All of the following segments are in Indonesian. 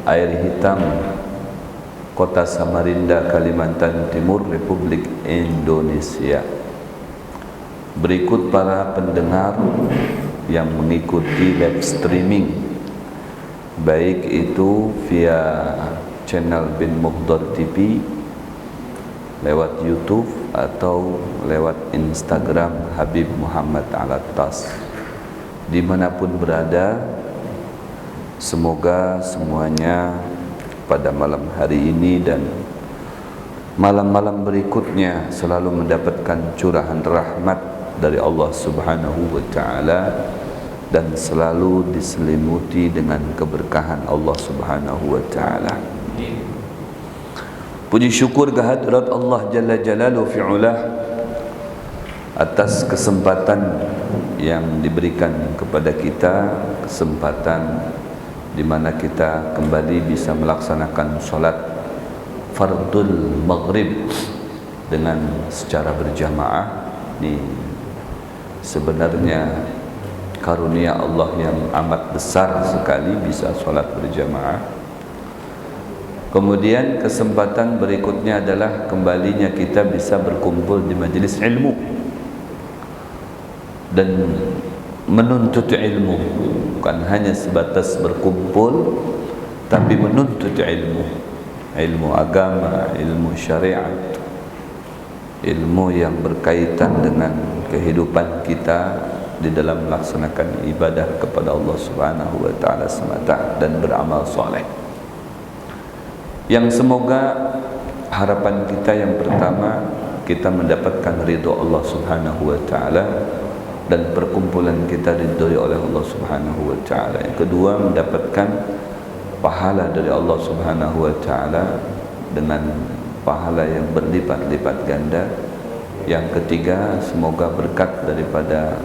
Air Hitam, Kota Samarinda, Kalimantan Timur, Republik Indonesia. Berikut para pendengar yang mengikuti live streaming, baik itu via channel Bin Muhdar TV, lewat YouTube atau lewat Instagram Habib Muhammad Al-Attas. Dimanapun berada, semoga semuanya pada malam hari ini dan malam-malam berikutnya selalu mendapatkan curahan rahmat dari Allah Subhanahu wa Ta'ala dan selalu diselimuti dengan keberkahan Allah Subhanahu wa Ta'ala. Puji syukur kehadirat Allah Jalla Jalaluhu fi'ulah atas kesempatan yang diberikan kepada kita, kesempatan di mana kita kembali bisa melaksanakan salat fardul maghrib dengan secara berjamaah. Ini sebenarnya karunia Allah yang amat besar sekali bisa salat berjamaah. Kemudian kesempatan berikutnya adalah kembalinya kita bisa berkumpul di majelis ilmu dan menuntut ilmu, bukan hanya sebatas berkumpul tapi menuntut ilmu, ilmu agama, ilmu syariat, ilmu yang berkaitan dengan kehidupan kita di dalam melaksanakan ibadah kepada Allah Subhanahu wa Ta'ala semata dan beramal soleh. Yang semoga harapan kita yang pertama, kita mendapatkan ridho Allah Subhanahu wa Ta'ala dan perkumpulan kita diridhoi oleh Allah Subhanahu wa Ta'ala. Yang kedua, mendapatkan pahala dari Allah Subhanahu wa Ta'ala dengan pahala yang berlipat-lipat ganda. Yang ketiga, semoga berkat daripada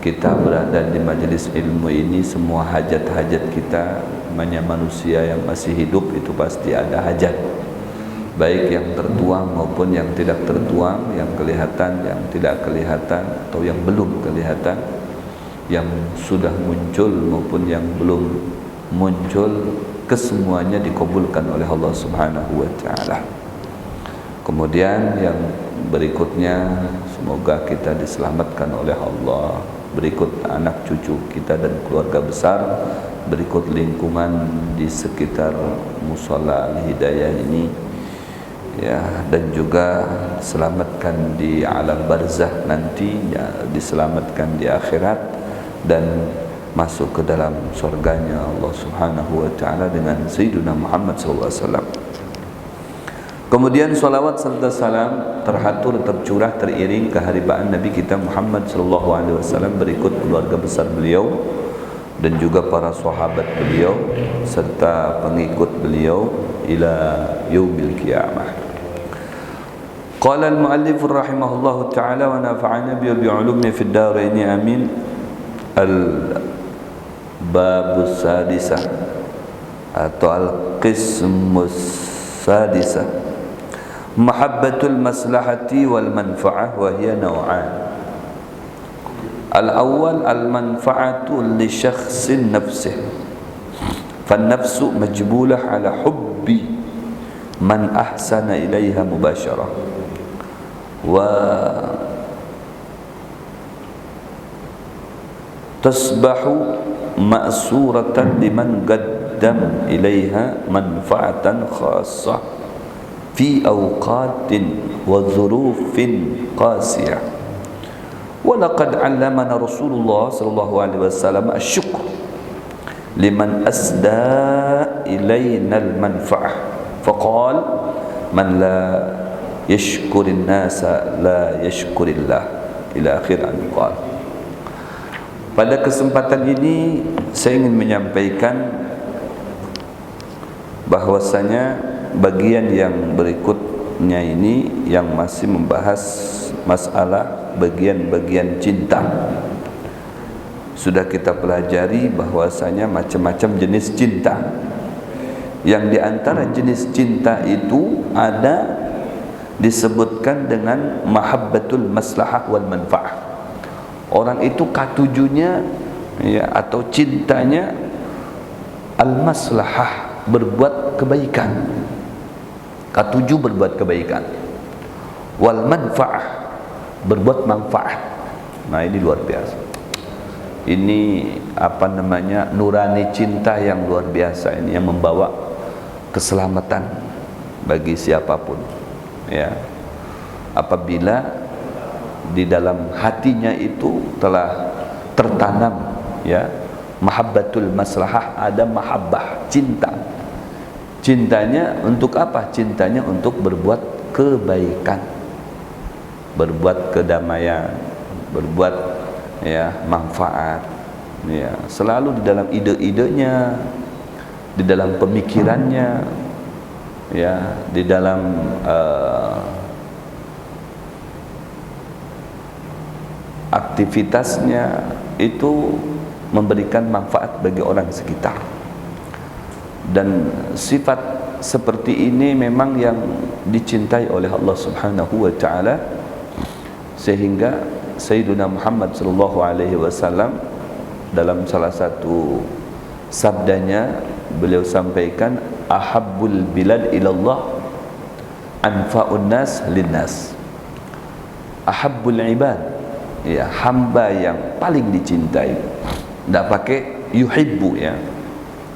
kita berada di majelis ilmu ini, semua hajat-hajat kita, namanya manusia yang masih hidup itu pasti ada hajat, baik yang tertuang maupun yang tidak tertuang, yang kelihatan, yang tidak kelihatan, atau yang belum kelihatan, yang sudah muncul maupun yang belum muncul, kesemuanya dikabulkan oleh Allah Subhanahu wa Ta'ala. Kemudian yang berikutnya, semoga kita diselamatkan oleh Allah, berikut anak cucu kita dan keluarga besar, berikut lingkungan di sekitar Mushola Al-Hidayah ini, ya, dan juga selamatkan di alam barzah nanti, ya, diselamatkan di akhirat dan masuk ke dalam surganya Allah Subhanahu wa Ta'ala dengan Sayyidina Muhammad SAW. Kemudian salawat serta salam teratur, tercurah, teriring keharibaan Nabi kita Muhammad SAW, berikut keluarga besar beliau dan juga para sahabat beliau serta pengikut beliau ila yaumil qiyamah. Qala al-muallif rahimahullahu ta'ala wa nafa'ana bi ulumi fid darain amin. Al-babus sadisah atau al-qismus sadisah, mahabbatul maslahati wal manfa'ah wa hiya naw'an. Al-awwal al-manfa'atu li syakhsin nafsih, fan-nafsu majbulah ala hubbi man ahsana ilaiha mubasharah wa tasbahu ma'suratan liman qaddam ilaiha manfa'atan khassah fi awqatin wa dhurufin qasiyah. Wa laqad 'allamana Rasulullah sallallahu alaihi wasallam asy-syukr liman asda ilaina al-manfa'ah faqala man la yashkurin nasa la yashkurillah ila akhir al-qal. Pada kesempatan ini saya ingin menyampaikan bahwasanya bagian yang berikutnya ini yang masih membahas masalah bagian-bagian cinta. Sudah kita pelajari bahwasanya macam-macam jenis cinta. Yang di antara jenis cinta itu ada disebutkan dengan mahabbatul maslahah wal manfaah. Orang itu katujunya, ya, atau cintanya al-maslahah, berbuat kebaikan. Ketujuh, berbuat kebaikan. Wal manfaah, berbuat manfaat. Nah, ini luar biasa. Ini apa namanya, nurani cinta yang luar biasa ini, yang membawa keselamatan bagi siapapun. Ya, apabila di dalam hatinya itu telah tertanam, ya, mahabbatul maslahah, ada mahabbah, cinta. Cintanya untuk apa? Cintanya untuk berbuat kebaikan, berbuat kedamaian, berbuat, ya, manfaat, ya, selalu di dalam ide-idenya, di dalam pemikirannya, ya, di dalam aktivitasnya itu memberikan manfaat bagi orang sekitar. Dan sifat seperti ini memang yang dicintai oleh Allah Subhanahu wa taala, sehingga Sayyidina Muhammad sallallahu alaihi wasallam dalam salah satu sabdanya beliau sampaikan, ahabbul bilad ilallah anfa'un nas linnas. Ahabbul ibad, ya, hamba yang paling dicintai. Tidak pakai yuhibbu, ya,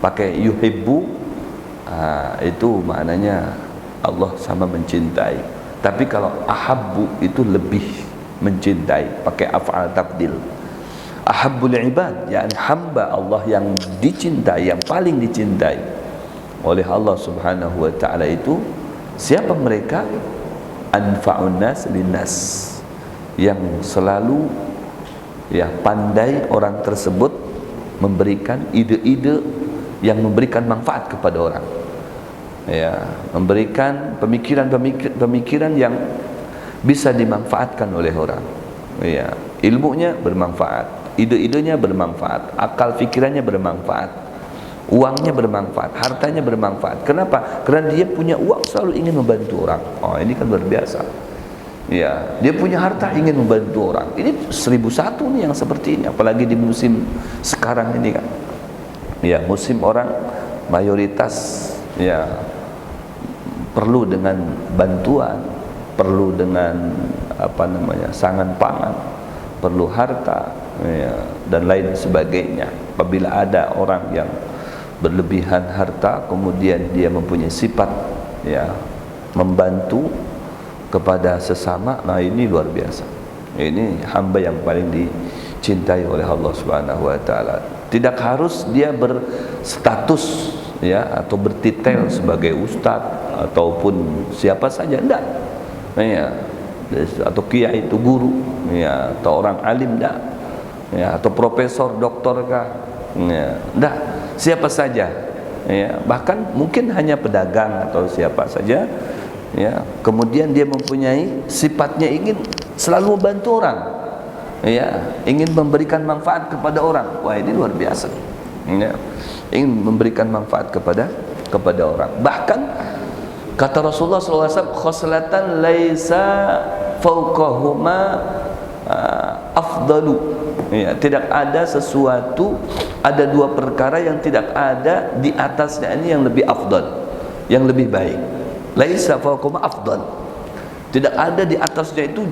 pakai yuhibbu, itu maknanya Allah sama mencintai. Tapi kalau ahabbu itu lebih mencintai, pakai af'al tafdil. Ahabbul ibad, yakni hamba Allah yang dicintai, yang paling dicintai oleh Allah Subhanahu wa taala itu siapa mereka? Anfa'un nas linnas, yang selalu, ya, pandai orang tersebut memberikan ide-ide yang memberikan manfaat kepada orang, ya, memberikan pemikiran yang bisa dimanfaatkan oleh orang, ya, ilmunya bermanfaat, ide-idenya bermanfaat, akal fikirannya bermanfaat, uangnya bermanfaat, hartanya bermanfaat. Kenapa? Karena dia punya uang selalu ingin membantu orang. Oh, ini kan luar biasa. Ya, dia punya harta ingin membantu orang. Ini 1001 nih yang seperti ini, apalagi di musim sekarang ini kan. Ya, musim orang mayoritas, ya, perlu dengan bantuan, perlu dengan apa namanya, sangan pangan, perlu harta, ya, dan lain sebagainya. Apabila ada orang yang berlebihan harta, kemudian dia mempunyai sifat, ya, membantu kepada sesama, nah ini luar biasa. Ini hamba yang paling dicintai oleh Allah Subhanahu wa taala. Tidak harus dia berstatus, ya, atau bertitel sebagai ustaz ataupun siapa saja, enggak. Ya, atau kiai itu guru, ya, atau orang alim, enggak. Ya, atau profesor, doktor kah? Ya, enggak. Siapa saja. Ya, bahkan mungkin hanya pedagang atau siapa saja, ya, kemudian dia mempunyai sifatnya ingin selalu membantu orang, ya, ingin memberikan manfaat kepada orang. Wah, ini luar biasa, ya, ingin memberikan manfaat kepada orang. Bahkan kata Rasulullah SAW, khoslatan laisa fauqahuma afdalu, ya, tidak ada sesuatu, ada dua perkara yang tidak ada di atasnya ini yang lebih afdal, yang lebih baik. Laisa fauqahuma afdal, tidak ada di atasnya itu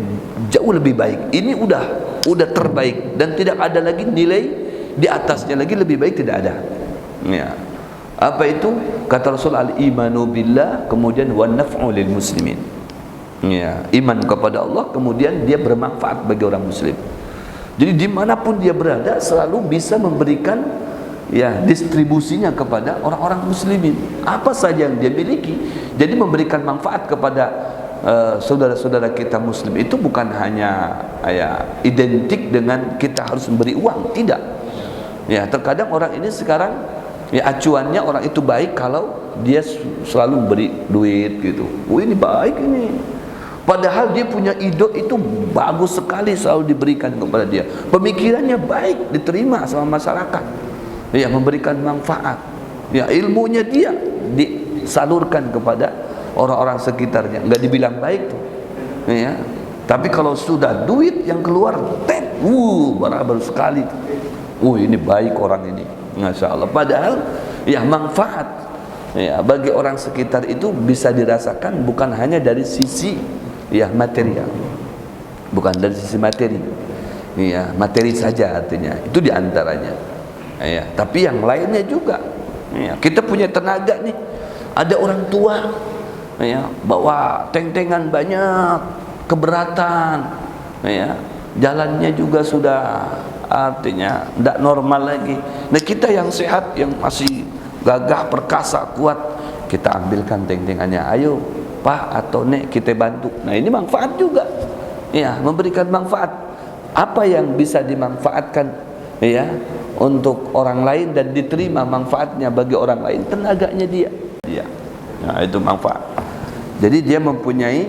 jauh lebih baik. Ini udah terbaik dan tidak ada lagi nilai di atasnya lagi lebih baik, tidak ada. Ya. Apa itu? Kata Rasul, al-imanu billah, kemudian wa naf'u lil muslimin. Ya, iman kepada Allah, kemudian dia bermanfaat bagi orang muslim. Jadi dimanapun dia berada selalu bisa memberikan, ya, distribusinya kepada orang-orang muslimin. Apa saja yang dia miliki, jadi memberikan manfaat kepada saudara-saudara kita muslim. Itu bukan hanya, ya, identik dengan kita harus memberi uang, tidak. Ya, terkadang orang ini sekarang, ya, acuannya orang itu baik kalau dia selalu memberi duit gitu. Oh, ini baik ini. Padahal dia punya ide itu bagus sekali, selalu diberikan kepada dia. Pemikirannya baik, diterima sama masyarakat, ya, memberikan manfaat. Ya, ilmunya dia disalurkan kepada orang-orang sekitarnya. Enggak dibilang baik tuh, ya. Tapi kalau sudah duit yang keluar, barabar sekali tuh. Ini baik orang ini, Masya Allah. Padahal, ya, manfaat, ya, bagi orang sekitar itu bisa dirasakan bukan hanya dari sisi ya material, bukan dari sisi materi, ya, materi saja artinya itu diantaranya, ya, tapi yang lainnya juga, ya, kita punya tenaga nih, ada orang tua, ya, bawa teng-tengan banyak, keberatan, ya, jalannya juga sudah artinya tidak normal lagi. Nah kita yang sehat, yang masih gagah, perkasa, kuat, kita ambilkan teng-tengannya, ayo Pak atau Nek kita bantu. Nah ini manfaat juga, ya, memberikan manfaat. Apa yang bisa dimanfaatkan, ya, untuk orang lain dan diterima manfaatnya bagi orang lain, tenaganya dia, nah itu manfaat. Jadi dia mempunyai,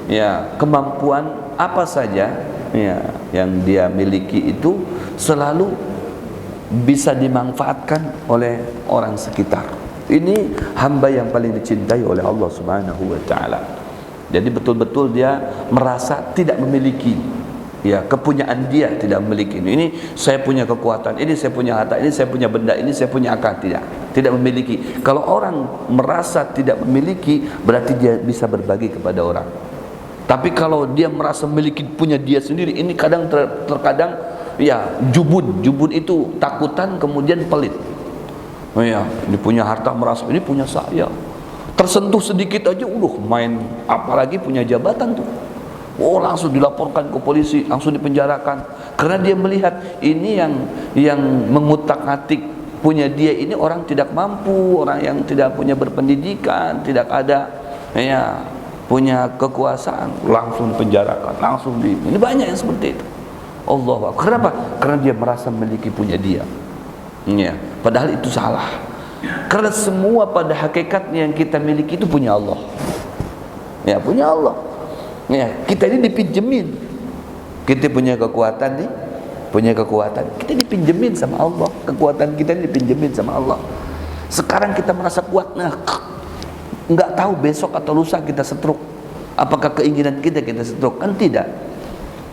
ya, kemampuan apa saja, ya, yang dia miliki itu selalu bisa dimanfaatkan oleh orang sekitar. Ini hamba yang paling dicintai oleh Allah Subhanahu wa taala. Jadi betul-betul dia merasa tidak memiliki, ya, kepunyaan dia tidak memiliki. Ini saya punya kekuatan, ini saya punya harta, ini saya punya benda, ini saya punya akal, tidak memiliki. Kalau orang merasa tidak memiliki, berarti dia bisa berbagi kepada orang. Tapi kalau dia merasa memiliki, punya dia sendiri, ini kadang terkadang, ya, jubun itu takutan kemudian pelit. Oh ya, ini punya harta merasa ini punya saya. Tersentuh sedikit aja main, apalagi punya jabatan tuh. Oh, langsung dilaporkan ke polisi, langsung dipenjarakan. Karena dia melihat ini yang mengutak-atik punya dia ini orang tidak mampu, orang yang tidak punya berpendidikan, tidak ada, ya, punya kekuasaan, langsung dipenjarakan, langsung ini banyak yang seperti itu. Allah, kenapa? Karena dia merasa memiliki punya dia, ya, padahal itu salah. Karena semua pada hakikatnya yang kita miliki itu punya Allah, ya, punya Allah, ya. Kita ini dipinjemin, kita punya kekuatan nih, punya kekuatan, kita dipinjemin sama Allah, kekuatan kita ini dipinjemin sama Allah. Sekarang kita merasa kuat, nah, nggak tahu besok atau lusa kita setruk. Apakah keinginan kita setruk? Kan tidak.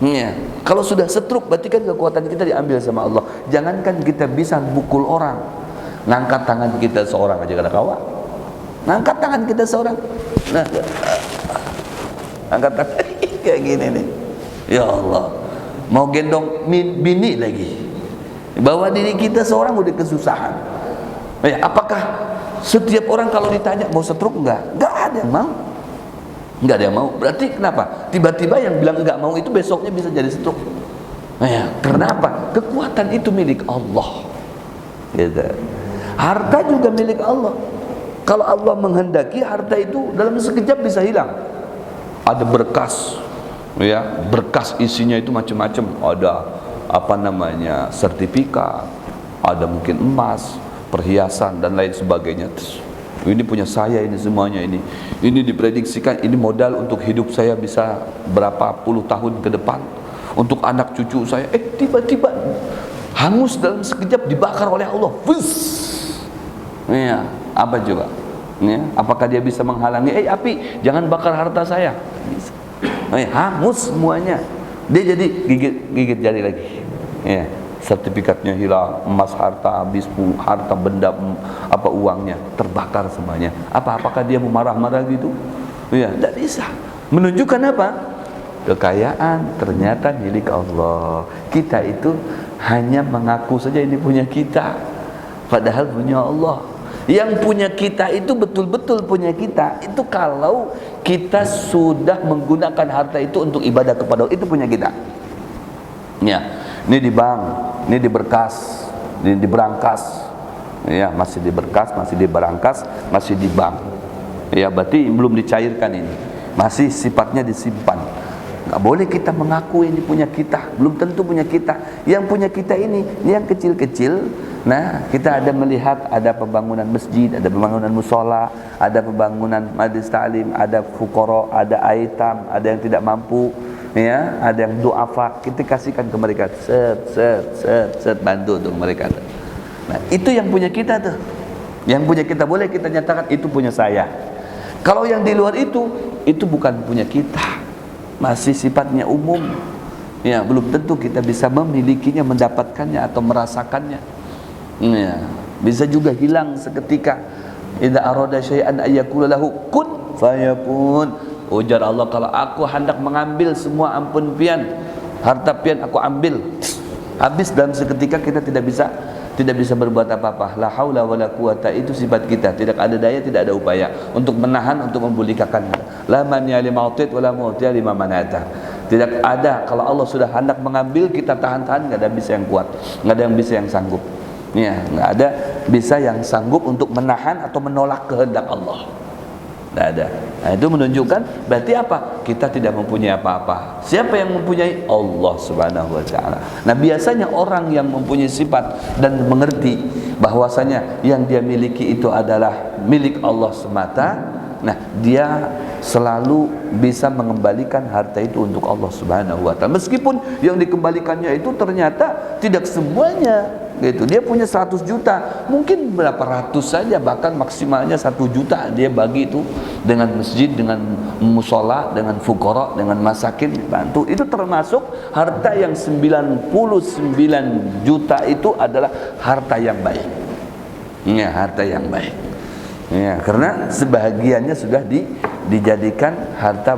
Ya. Kalau sudah setruk berarti kan kekuatan kita diambil sama Allah. Jangankan kita bisa pukul orang, ngangkat tangan kita seorang aja kada kawa. Ngangkat tangan kita seorang, nah, angkat tangan kayak gini nih. Ya Allah, mau gendong bini lagi, bawa diri kita seorang udah kesusahan. Ya, apakah setiap orang kalau ditanya mau setruk enggak ada yang mau, enggak ada yang mau. Berarti kenapa? Tiba-tiba yang bilang enggak mau itu besoknya bisa jadi setruk. Ya, karena apa? Kekuatan itu milik Allah. Gitu. Harta juga milik Allah. Kalau Allah menghendaki, harta itu dalam sekejap bisa hilang. Ada berkas, ya, berkas isinya itu macam-macam. Ada apa namanya, sertifikat, ada mungkin emas, perhiasan dan lain sebagainya. Ini punya saya, ini semuanya ini diprediksikan ini modal untuk hidup saya bisa berapa puluh tahun ke depan, untuk anak cucu saya. Tiba-tiba hangus dalam sekejap, dibakar oleh Allah. Ya, apa coba? Ya, apakah dia bisa menghalangi? Api, jangan bakar harta saya. Bisa. Hangus semuanya. Dia jadi gigit jari lagi. Ya. Sertifikatnya hilang, emas, harta habis, harta benda, apa uangnya terbakar semuanya. Apakah dia mau marah-marah gitu? Ya, tidak bisa. Menunjukkan apa? Kekayaan ternyata milik Allah. Kita itu hanya mengaku saja ini punya kita, padahal punya Allah. Yang punya kita itu betul-betul punya kita itu kalau kita sudah menggunakan harta itu untuk ibadah kepada Allah, itu punya kita. Ya, ini di bank, ini di berkas, ini di berangkas, ya, masih di berkas, masih di berangkas, masih di bank, ya, berarti belum dicairkan ini, masih sifatnya disimpan. Nggak boleh kita mengaku ini punya kita, belum tentu punya kita. Yang punya kita ini yang kecil-kecil. Nah, kita ada melihat ada pembangunan masjid, ada pembangunan musola, ada pembangunan majlis ta'lim, ada fuqara, ada aitam, ada yang tidak mampu, ya, ada yang du'afa, kita kasihkan ke mereka, set bantu untuk mereka. Nah, itu yang punya kita tuh. Yang punya kita boleh kita nyatakan itu punya saya. Kalau yang di luar itu bukan punya kita, masih sifatnya umum. Ya, belum tentu kita bisa memilikinya, mendapatkannya atau merasakannya. Ya, bisa juga hilang seketika. idza arada syai'an ayyakula lahu kun fayakun. Ujar Allah, kalau aku hendak mengambil semua ampun pian, harta pian aku ambil, habis dalam seketika. Kita tidak bisa berbuat apa-apa. La haula wala quwata, itu sifat kita. Tidak ada daya, tidak ada upaya untuk menahan, untuk membolehkan. La manya lima utit wala mu'tiya lima manata. Tidak ada, kalau Allah sudah hendak mengambil, kita tahan-tahan, enggak ada bisa yang kuat, enggak ada yang bisa yang sanggup. Ya, enggak ada bisa yang sanggup untuk menahan atau menolak kehendak Allah. Tidak ada. Nah, itu menunjukkan berarti apa? Kita tidak mempunyai apa-apa. Siapa yang mempunyai? Allah Subhanahu wa taala. Nah, biasanya orang yang mempunyai sifat dan mengerti bahwasanya yang dia miliki itu adalah milik Allah semata, nah, dia selalu bisa mengembalikan harta itu untuk Allah Subhanahu wa taala. Meskipun yang dikembalikannya itu ternyata tidak semuanya gitu. Dia punya 100 juta, mungkin berapa ratus saja, bahkan maksimalnya 1 juta dia bagi itu dengan masjid, dengan musola, dengan fuqara, dengan masakin, bantu. Itu termasuk harta yang 99 juta itu adalah harta yang baik. Ya, harta yang baik. Ya, karena sebahagiannya sudah dijadikan harta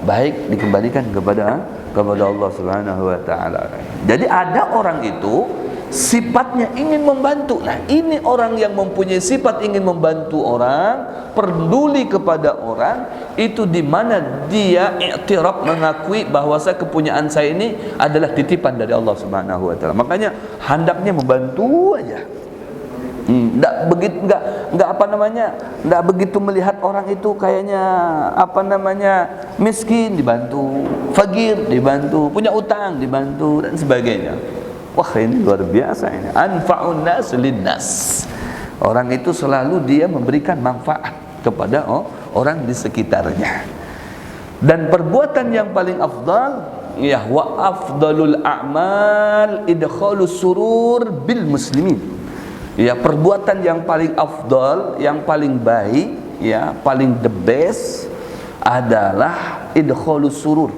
baik, dikembalikan kepada Allah Subhanahu wa taala. Jadi ada orang itu sifatnya ingin membantu. Nah, ini orang yang mempunyai sifat ingin membantu orang, peduli kepada orang, itu di mana dia i'tiraf, mengakui bahwasa kepunyaan saya ini adalah titipan dari Allah Subhanahu wa taala. Makanya hendaknya membantu aja. Enggak begitu melihat orang itu kayaknya miskin dibantu, fakir dibantu, punya utang dibantu dan sebagainya. Wah, ini luar biasa ini. Anfa'un nas linnas. Orang itu selalu dia memberikan manfaat kepada orang di sekitarnya. Dan perbuatan yang paling afdal, ya, wa afdalul a'mal idkhalus surur bil muslimin. Ya, perbuatan yang paling afdal, yang paling baik, ya, paling the best adalah idkhalus surur,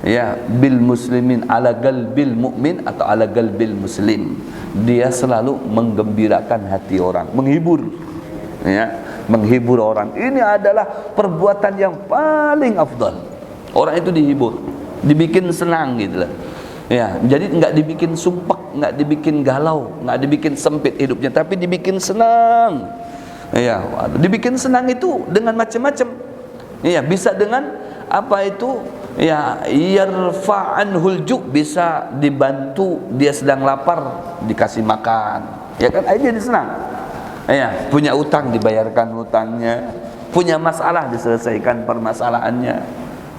ya, bil muslimin, ala galbil mu'min atau ala galbil muslim. Dia selalu menggembirakan hati orang, menghibur, ya, menghibur orang. Ini adalah perbuatan yang paling afdal. Orang itu dihibur, dibikin senang gitu lah. Ya, jadi enggak dibikin sumpek, enggak dibikin galau, enggak dibikin sempit hidupnya, tapi dibikin senang. Ya, dibikin senang itu dengan macam-macam. Ya, bisa dengan apa itu? Ya, yarfa'anhul ju', bisa dibantu dia sedang lapar, dikasih makan. Ya kan, dia senang. Ya, punya utang dibayarkan utangnya, punya masalah diselesaikan permasalahannya.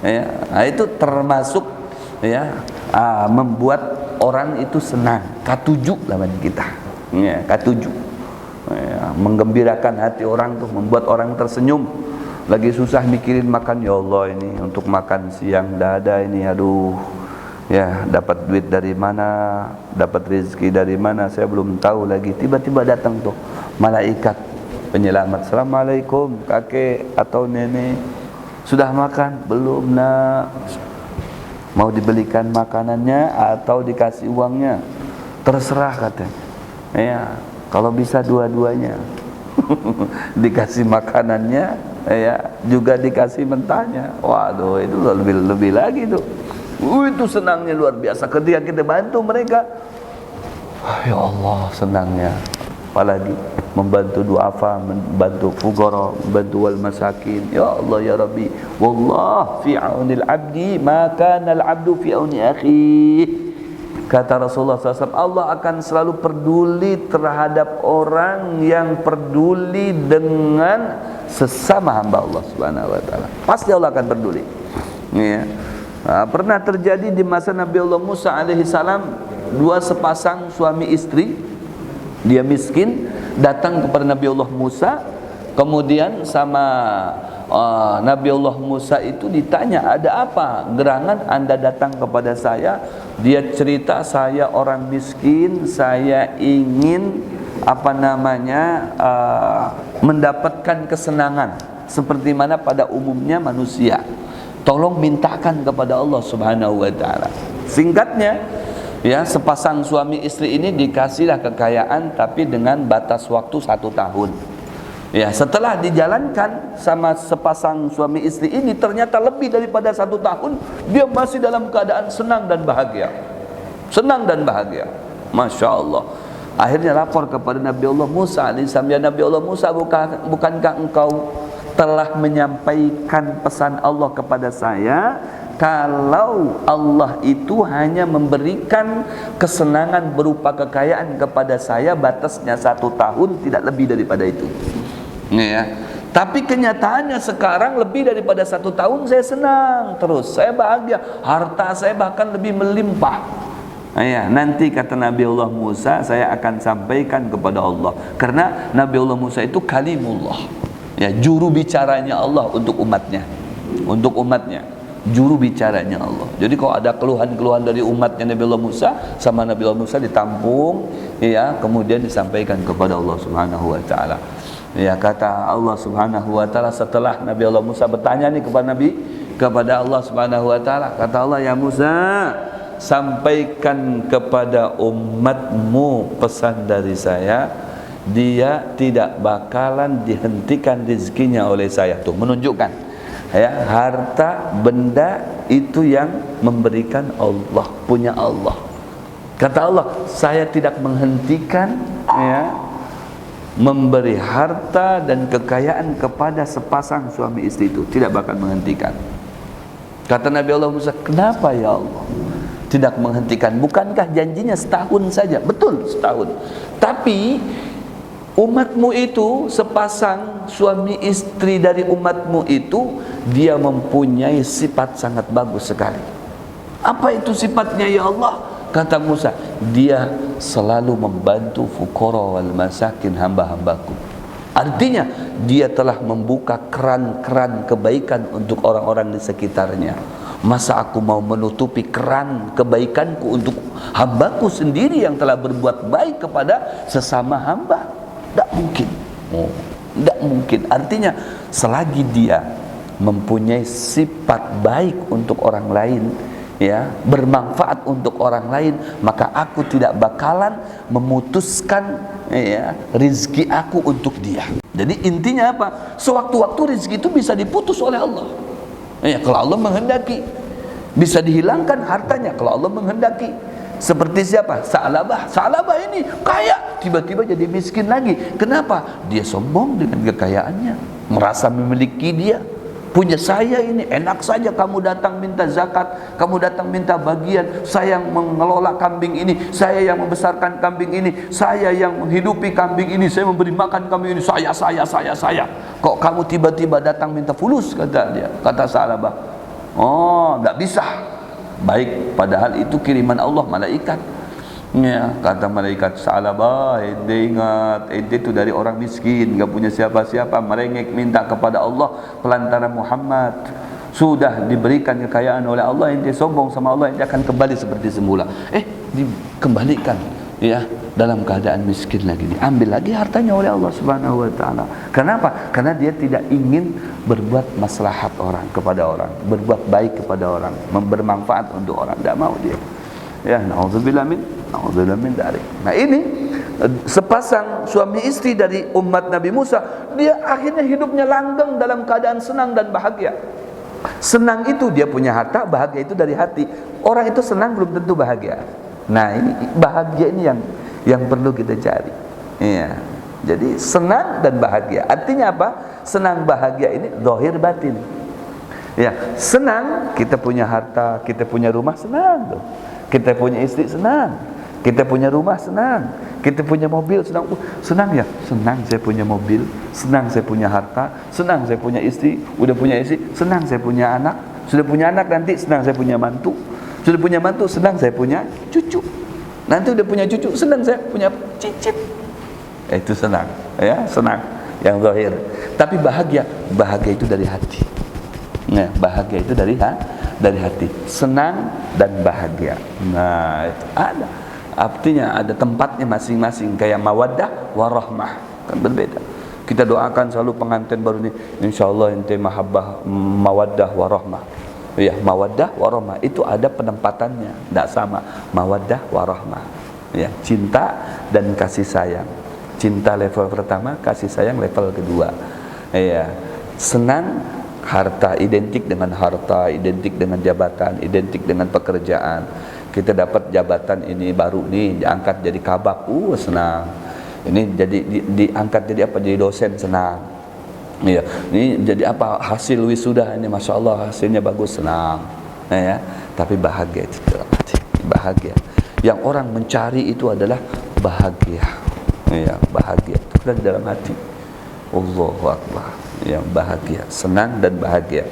Ya, nah, itu termasuk, ya, membuat orang itu senang. Katuju lawan kita. Ya, katuju. Ya, menggembirakan hati orang tuh, membuat orang tersenyum. Lagi susah mikirin makan, ya Allah, ini untuk makan siang dah ada ini, aduh, ya, dapat duit dari mana, dapat rezeki dari mana, saya belum tahu lagi. Tiba-tiba datang tuh malaikat penyelamat. Assalamualaikum kakek atau nenek, sudah makan? Belum nak. Mau dibelikan makanannya atau dikasih uangnya? Terserah katanya. Ya, kalau bisa dua-duanya. Dikasih makanannya, ya, juga dikasih mentahnya. Waduh, itu lebih lagi tuh. Itu senangnya luar biasa ketika kita bantu mereka. Ya Allah, senangnya. Apalagi membantu du'afa, membantu fuqara, membantu wal masakin. Ya Allah ya Rabbi, wallah fi aunil abdi ma kana al abdu fi auni akhi. Kata Rasulullah SAW, Allah akan selalu peduli terhadap orang yang peduli dengan sesama hamba Allah Subhanahu wa taala. Pasti Allah akan peduli. Ya. Nah, pernah terjadi di masa Nabi Allah Musa alaihi salam, dua sepasang suami istri, dia miskin, datang kepada Nabi Allah Musa. Kemudian sama Nabi Allah Musa itu ditanya, ada apa gerangan anda datang kepada saya? Dia cerita, saya orang miskin, saya ingin mendapatkan kesenangan seperti mana pada umumnya manusia. Tolong mintakan kepada Allah Subhanahu wa taala. Singkatnya, ya, sepasang suami istri ini dikasihlah kekayaan, tapi dengan batas waktu 1 tahun. Ya, setelah dijalankan sama sepasang suami istri ini, ternyata lebih daripada 1 tahun dia masih dalam keadaan senang dan bahagia. Senang dan bahagia. Masya Allah. Akhirnya lapor kepada Nabi Allah Musa alaihissalam, ya Nabi Allah Musa, bukankah engkau telah menyampaikan pesan Allah kepada saya, kalau Allah itu hanya memberikan kesenangan berupa kekayaan kepada saya, batasnya 1 tahun, tidak lebih daripada itu. Ya. Tapi kenyataannya sekarang lebih daripada 1 tahun saya senang terus, saya bahagia, harta saya bahkan lebih melimpah. Ya, nanti kata Nabi Allah Musa, saya akan sampaikan kepada Allah, karena Nabi Allah Musa itu kalimullah, ya, juru bicaranya Allah untuk umatnya, juru bicaranya Allah. Jadi kalau ada keluhan-keluhan dari umatnya Nabi Allah Musa, sama Nabi Allah Musa ditampung, ya, kemudian disampaikan kepada Allah Subhanahu wa taala. Ya, kata Allah Subhanahu wa taala setelah Nabi Allah Musa bertanya nih kepada Allah Subhanahu wa taala, kata Allah, ya Musa, sampaikan kepada umatmu pesan dari saya, dia tidak bakalan dihentikan rezekinya oleh saya. Tuh, menunjukkan, ya, harta benda itu yang memberikan Allah, punya Allah. Kata Allah, saya tidak menghentikan, ya, memberi harta dan kekayaan kepada sepasang suami istri itu, tidak bakal menghentikan. Kata Nabi Allah Musa, kenapa ya Allah tidak menghentikan? Bukankah janjinya 1 tahun saja? Betul, 1 tahun. Tapi umatmu itu, sepasang suami istri dari umatmu itu, dia mempunyai sifat sangat bagus sekali. Apa itu sifatnya ya Allah? Kata Musa, dia selalu membantu fuqara wal masakin, hamba-hambaku. Artinya dia telah membuka keran-keran kebaikan untuk orang-orang di sekitarnya. Masa aku mau menutupi keran kebaikanku untuk hambaku sendiri yang telah berbuat baik kepada sesama hamba? Tidak mungkin. Tidak mungkin. Artinya selagi dia mempunyai sifat baik untuk orang lain, ya, bermanfaat untuk orang lain, maka aku tidak bakalan memutuskan, ya, rizki aku untuk dia. Jadi intinya apa? Sewaktu-waktu rizki itu bisa diputus oleh Allah, ya, kalau Allah menghendaki. Bisa dihilangkan hartanya kalau Allah menghendaki. Seperti siapa? Sa'labah ini kaya, tiba-tiba jadi miskin lagi. Kenapa? Dia sombong dengan kekayaannya, merasa memiliki dia. Punya saya ini, enak saja kamu datang minta zakat, kamu datang minta bagian, saya yang mengelola kambing ini, saya yang membesarkan kambing ini, saya yang menghidupi kambing ini, saya memberi makan kambing ini, saya. Kok kamu tiba-tiba datang minta fulus, kata dia, kata Sa'labah. Oh, enggak bisa. Baik, padahal itu kiriman Allah, malaikat. Ya, kata malaikat, Sa'labah, ente ingat, ente itu dari orang miskin, gak punya siapa-siapa, merengek minta kepada Allah pelantara Muhammad. Sudah diberikan kekayaan oleh Allah, ente sombong sama Allah, ente akan kembali seperti semula. Dikembalikan, ya, dalam keadaan miskin lagi, diambil lagi hartanya oleh Allah Subhanahu wa taala. Kenapa? Karena dia tidak ingin berbuat maslahat orang kepada orang, berbuat baik kepada orang, bermanfaat untuk orang, tidak mau dia. Ya, na'udzubillah min dzalik. Nah, ini sepasang suami istri dari umat Nabi Musa, dia akhirnya hidupnya langgeng dalam keadaan senang dan bahagia. Senang itu dia punya harta, bahagia itu dari hati. Orang itu senang belum tentu bahagia. Nah, ini bahagia ini yang perlu kita cari. Iya. Jadi senang dan bahagia. Artinya apa? Senang bahagia ini zahir batin. Ya, senang kita punya harta, kita punya rumah, senang tuh. Kita punya istri, senang. Kita punya rumah, senang. Kita punya mobil, senang. Senang ya? Senang saya punya mobil, senang saya punya harta, senang saya punya istri, udah punya istri, senang saya punya anak, sudah punya anak nanti senang saya punya mantu, sudah punya mantu senang saya punya cucu, nanti udah punya cucu senang saya punya cicit. Itu senang, ya, senang yang zahir. Tapi bahagia itu dari hati. Nah, bahagia itu dari hati, senang dan bahagia. Nah, itu ada, artinya ada tempatnya masing-masing. Kayak mawaddah warahmah, kan berbeda. Kita doakan selalu pengantin baru ini, insyaallah ente mahabbah, mawaddah warahmah. Ya, mawaddah warahmah itu ada penempatannya, tidak sama. Mawaddah warahmah, ya, cinta dan kasih sayang. cinta level pertama, kasih sayang level kedua. Iya. Senang, harta identik dengan harta, identik dengan jabatan, identik dengan pekerjaan. Kita dapat jabatan ini baru nih, diangkat jadi kabak, senang. Ini jadi diangkat jadi apa? Jadi dosen, senang. Iya. Ini jadi apa? Hasil wisuda ini, masya Allah hasilnya bagus, senang. Ya. Tapi bahagia itu dalam hati. Bahagia. Yang orang mencari itu adalah bahagia. Ya, bahagia itu ada di dalam hati. Allahu Akbar. Ya, bahagia, senang dan bahagia.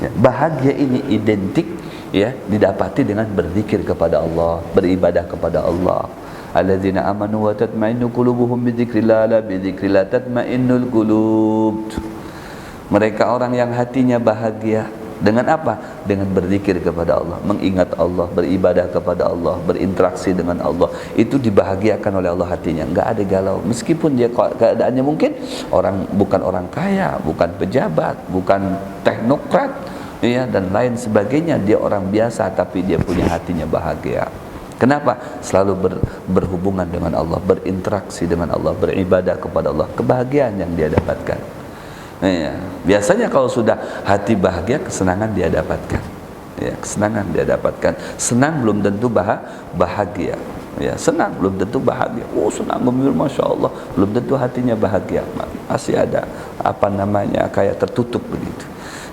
Ya, bahagia ini identik ya didapati dengan berzikir kepada Allah, beribadah kepada Allah. Alladzina amanu wa tatma'innu qulubuhum bidzikrillah, la bidzikrillah tatma'innul qulub. Mereka orang yang hatinya bahagia dengan apa? Dengan berzikir kepada Allah, mengingat Allah, beribadah kepada Allah, berinteraksi dengan Allah. Itu dibahagiakan oleh Allah hatinya, enggak ada galau. Meskipun dia keadaannya mungkin bukan orang kaya, bukan pejabat, bukan teknokrat, ya dan lain sebagainya, dia orang biasa tapi dia punya hatinya bahagia. Kenapa? Selalu berhubungan dengan Allah, berinteraksi dengan Allah, beribadah kepada Allah. Kebahagiaan yang dia dapatkan. Ya, biasanya kalau sudah hati bahagia, kesenangan dia dapatkan. Ya, kesenangan dia dapatkan. Senang belum tentu bahagia. Ya, senang belum tentu bahagia. Oh, senang gembira, masya Allah, belum tentu hatinya bahagia. Masih ada apa namanya kayak tertutup begitu.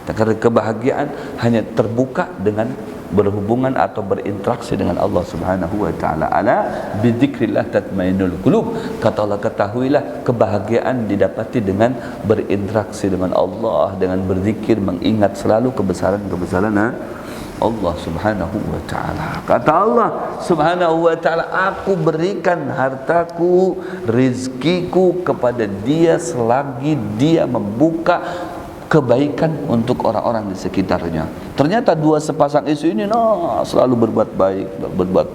Karena kebahagiaan hanya terbuka dengan berhubungan atau berinteraksi dengan Allah Subhanahu wa taala. Ala bidzikrillah tatmainnul qulub. Kata Allah, ketahuilah kebahagiaan didapati dengan berinteraksi dengan Allah, dengan berzikir, mengingat selalu kebesaran-kebesaran Allah Subhanahu wa taala. Kata Allah Subhanahu wa taala, aku berikan hartaku, rizkiku kepada dia selagi dia membuka kebaikan untuk orang-orang di sekitarnya. Ternyata dua sepasang istri ini selalu berbuat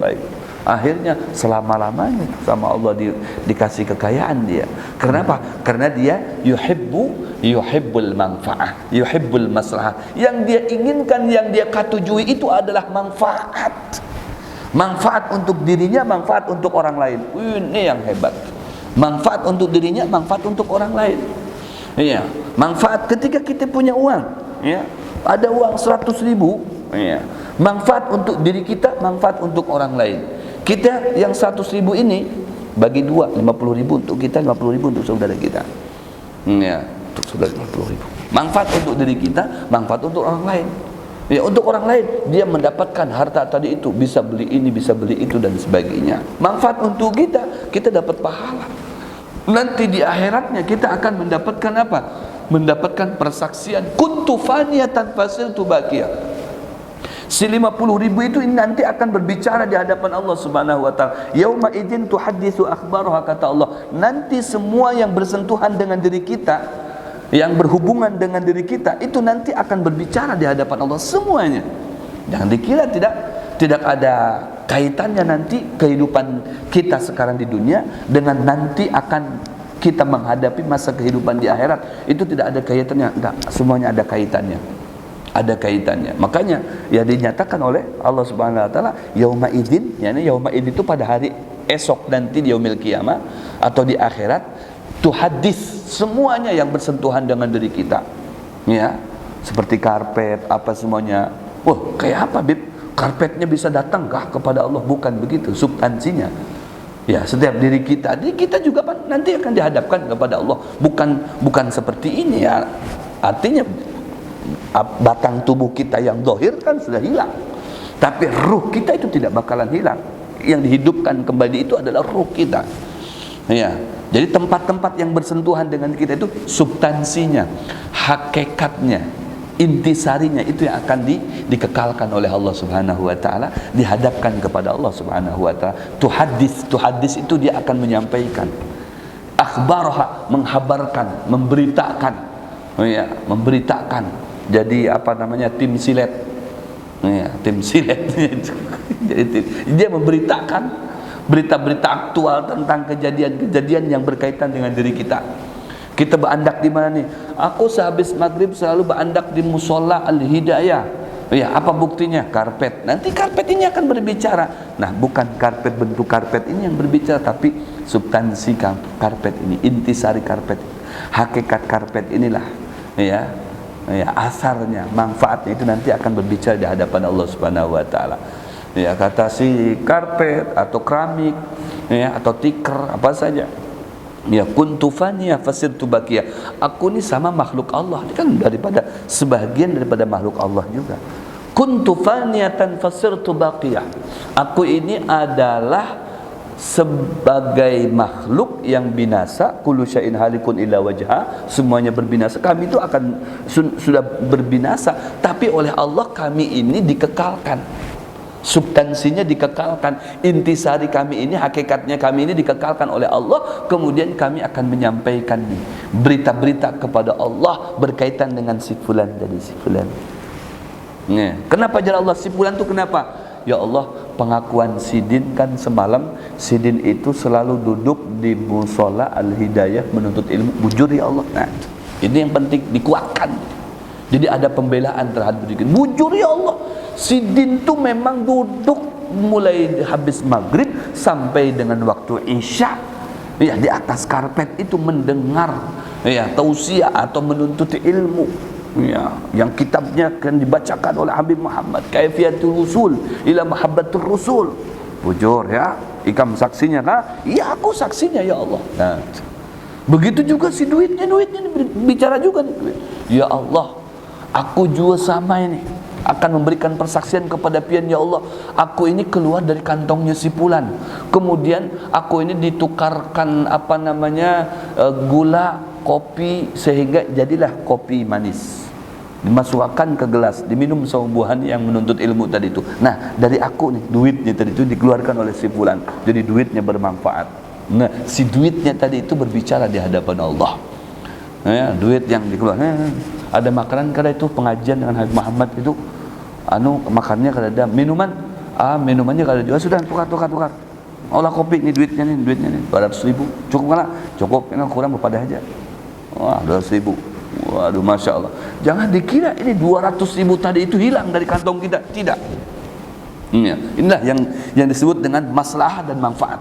baik. Akhirnya selama-lamanya sama Allah dikasih kekayaan dia. Kenapa? Karena dia yuhibbul manfaah, yuhibbul maslahah. Yang dia inginkan, yang dia katujui itu adalah manfaat. Manfaat untuk dirinya, manfaat untuk orang lain. Ini yang hebat. Manfaat untuk dirinya, manfaat untuk orang lain. Iya, manfaat ketika kita punya uang, ya, ada uang 100.000, ya, manfaat untuk diri kita, manfaat untuk orang lain. Kita yang 100.000 ini bagi dua, 50.000 untuk kita, 50.000 untuk saudara kita. Ya, untuk saudara 50.000. Manfaat untuk diri kita, manfaat untuk orang lain. Ya, untuk orang lain dia mendapatkan harta tadi itu, bisa beli ini, bisa beli itu dan sebagainya. Manfaat untuk kita, kita dapat pahala. Nanti di akhiratnya kita akan mendapatkan apa? Mendapatkan persaksian kuntu faniyatan fasiltu baqiyah. Si 50.000 itu nanti akan berbicara di hadapan Allah Subhanahu wa taala. Yauma idzin tuhadditsu akhbaraha, kata Allah. Nanti semua yang bersentuhan dengan diri kita, yang berhubungan dengan diri kita, itu nanti akan berbicara di hadapan Allah semuanya. Jangan dikira tidak ada kaitannya nanti kehidupan kita sekarang di dunia dengan nanti akan kita menghadapi masa kehidupan di akhirat. Itu tidak ada kaitannya, enggak, semuanya ada kaitannya. Ada kaitannya. Makanya ya dinyatakan oleh Allah Subhanahu wa taala yauma idzin, yakni yauma idzin itu pada hari esok nanti di yaumil qiyamah atau di akhirat, tuhadis semuanya yang bersentuhan dengan diri kita. Ya, seperti karpet apa semuanya. Wah, kayak apa, Bib? Karpetnya bisa datangkah kepada Allah? Bukan begitu substansinya. Ya, setiap diri kita juga nanti akan dihadapkan kepada Allah. Bukan seperti ini ya. Artinya batang tubuh kita yang zahir kan sudah hilang. Tapi ruh kita itu tidak bakalan hilang. Yang dihidupkan kembali itu adalah ruh kita. Ya. Jadi tempat-tempat yang bersentuhan dengan kita itu substansinya, hakikatnya, intisarinya itu yang akan dikekalkan oleh Allah Subhanahu wa taala, dihadapkan kepada Allah Subhanahu wa taala. Tuhadis itu dia akan menyampaikan. Akhbarha, menghabarkan, memberitakan. Ya, memberitakan. Jadi apa namanya? Tim silet. Ya, tim silet. Jadi dia memberitakan berita-berita aktual tentang kejadian-kejadian yang berkaitan dengan diri kita. Kita berandak di mana nih? Aku sehabis maghrib selalu berandak di musola Al-Hidayah. Ya, apa buktinya? Karpet. Nanti karpet ini akan berbicara. Nah, bukan karpet, bentuk karpet ini yang berbicara, tapi substansi karpet ini, intisari karpet, hakikat karpet inilah, ya, asarnya, manfaatnya itu nanti akan berbicara di hadapan Allah Subhanahu wa taala. Ya, kata si karpet atau keramik, ya, atau tikar, apa saja. Ya, kuntu faniya fasirtu baqiyah. Aku ini sama makhluk Allah. Ini kan sebagian daripada makhluk Allah juga. Kuntu faniyatan fasirtu baqiyah. Aku ini adalah sebagai makhluk yang binasa. Kullu syai'in halikun illa wajha. Semuanya berbinasa. Kami itu akan sudah berbinasa, tapi oleh Allah kami ini dikekalkan. Substansinya dikekalkan, intisari kami ini, hakikatnya kami ini dikekalkan oleh Allah. Kemudian kami akan menyampaikan berita-berita kepada Allah berkaitan dengan si fulan dari si fulan. Kenapa jalan Allah si fulan itu kenapa? Ya Allah, pengakuan Sidin kan semalam, Sidin itu selalu duduk di musola Al-Hidayah menuntut ilmu, bujur ya Allah. Nah, ini yang penting dikuatkan. Jadi ada pembelaan terhadap diri. Bujur ya Allah, Sidin tuh memang duduk mulai habis maghrib sampai dengan waktu isya, ya, di atas karpet itu mendengar, ya, tausiah atau menuntut ilmu, ya, yang kitabnya akan dibacakan oleh Habib Muhammad, Kaifiyatul Usul ila Mahabbatur Rasul. Bujur ya, ikam saksinya kah? Ya, aku saksinya ya Allah. Nah, begitu juga si duitnya bicara juga nih. Ya Allah, aku juga sama ini akan memberikan persaksian kepada pian, ya Allah, aku ini keluar dari kantongnya si fulan, kemudian aku ini ditukarkan gula, kopi, sehingga jadilah kopi manis, dimasukkan ke gelas, diminum sama buahan yang menuntut ilmu tadi itu. Nah, dari aku nih, duitnya tadi itu dikeluarkan oleh si fulan, jadi duitnya bermanfaat. Nah, si duitnya tadi itu berbicara di hadapan Allah, ya, duit yang dikeluarkan. Ada makanan kada itu pengajian dengan Habib Muhammad itu, makannya kada ada, minumannya kada juga, sudah tukar. Olah kopi ini duitnya nih 200.000, cukup kan? Cukup, ini kurang berapa aja. Wah, 200.000. Waduh, masya Allah. Jangan dikira ini 200.000 tadi itu hilang dari kantong kita, tidak. Inilah yang disebut dengan maslahah dan manfaat.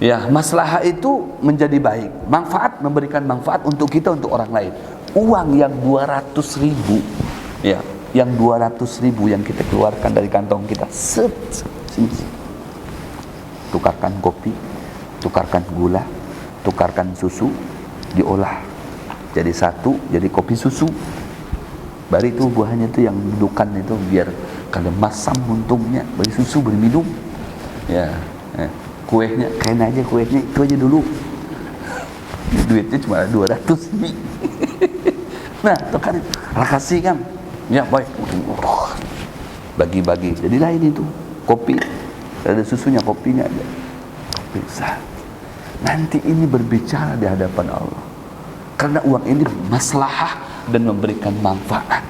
Ya, maslahah itu menjadi baik, manfaat memberikan manfaat untuk kita, untuk orang lain. Uang yang 200.000, ya, yang 200.000 yang kita keluarkan dari kantong kita, tukarkan kopi, tukarkan gula, tukarkan susu, diolah jadi satu, jadi kopi susu. Baru itu buahnya itu yang dudukan itu biar kada masam untungnya, beri susu, beri minum. Ya, kuehnya kain aja, kuehnya itu aja dulu. Duitnya cuma 200.000. Nah, tukar, kasih kan. Ya, baik. Bagi-bagi. Jadilah ini tuh kopi. Ada susunya, kopinya aja. Kopi sah. Nanti ini berbicara di hadapan Allah. Karena uang ini maslahah dan memberikan manfaat.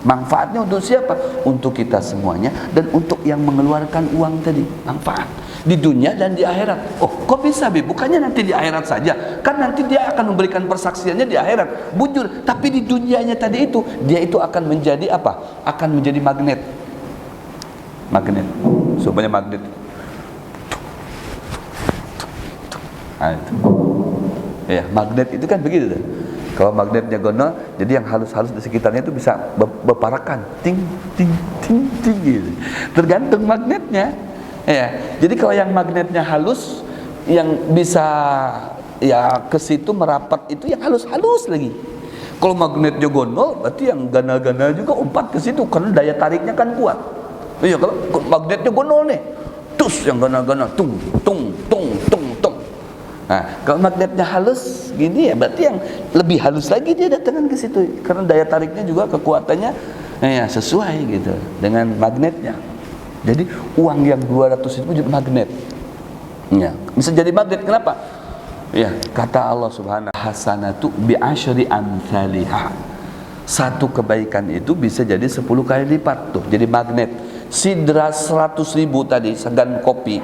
Manfaatnya untuk siapa? Untuk kita semuanya dan untuk yang mengeluarkan uang tadi. Manfaat di dunia dan di akhirat. Oh, kok bisa, Bib? Bukannya nanti di akhirat saja? Kan nanti dia akan memberikan persaksiannya di akhirat. Bujur, tapi di dunianya tadi itu, dia itu akan menjadi apa? Akan menjadi magnet. Magnet. Supaya magnet. Nah, itu. Ya, magnet itu kan begitu tuh. Kalau magnetnya gono, jadi yang halus-halus di sekitarnya itu bisa berparakan, ting gitu. Tergantung magnetnya. Ya, jadi kalau yang magnetnya halus, yang bisa ya ke situ merapat itu yang halus-halus lagi. Kalau magnetnya gono, berarti yang gana-gana juga umpat ke situ karena daya tariknya kan kuat. Iya, kalau magnetnya gono nih, tus yang gana-gana, tung. Nah, kalau magnetnya halus gini ya berarti yang lebih halus lagi dia datangkan ke situ karena daya tariknya juga kekuatannya ya sesuai gitu dengan magnetnya. Jadi uang yang 200 itu jadi magnet. Ya, bisa jadi magnet kenapa? Ya, kata Allah Subhanahu hasanatu bi asyri amsalihha. Satu kebaikan itu bisa jadi 10 kali lipat tuh. Jadi magnet. Sidra 100.000 tadi segan kopi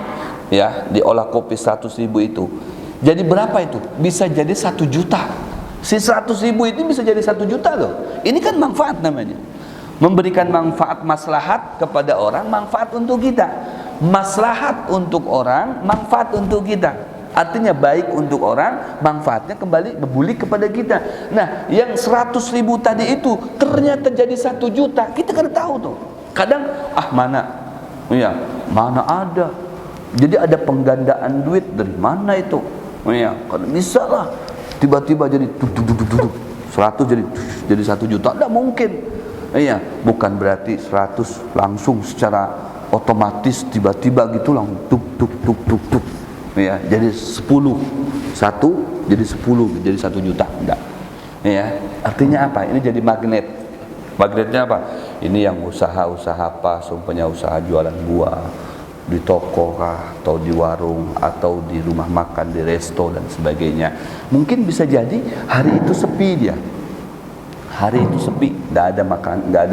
ya, diolah kopi 100.000 itu. Jadi berapa itu? Bisa jadi 1 juta. Si 100.000 itu bisa jadi 1 juta loh. Ini kan manfaat namanya. Memberikan manfaat maslahat kepada orang, manfaat untuk kita. Maslahat untuk orang, manfaat untuk kita. Artinya baik untuk orang, manfaatnya kembali berbalik kepada kita. Nah, yang 100.000 tadi itu ternyata jadi 1 juta. Kita kan tahu tuh. Kadang mana ada. Jadi ada penggandaan duit dari mana itu? Kan bisa lah. Tiba-tiba jadi 100 jadi 1 juta. Tidak mungkin. Bukan berarti 100 langsung secara otomatis tiba-tiba gitu langsung tuk. Jadi 10 1 jadi 10 jadi 1 juta. Enggak. Artinya apa? Ini jadi magnet. Magnetnya apa? Ini yang usaha-usaha apa? Sumpahnya usaha jualan buah di toko kah, atau di warung, atau di rumah makan, di resto dan sebagainya. Mungkin bisa jadi hari itu sepi dia. Hari itu sepi, nggak ada makan, nggak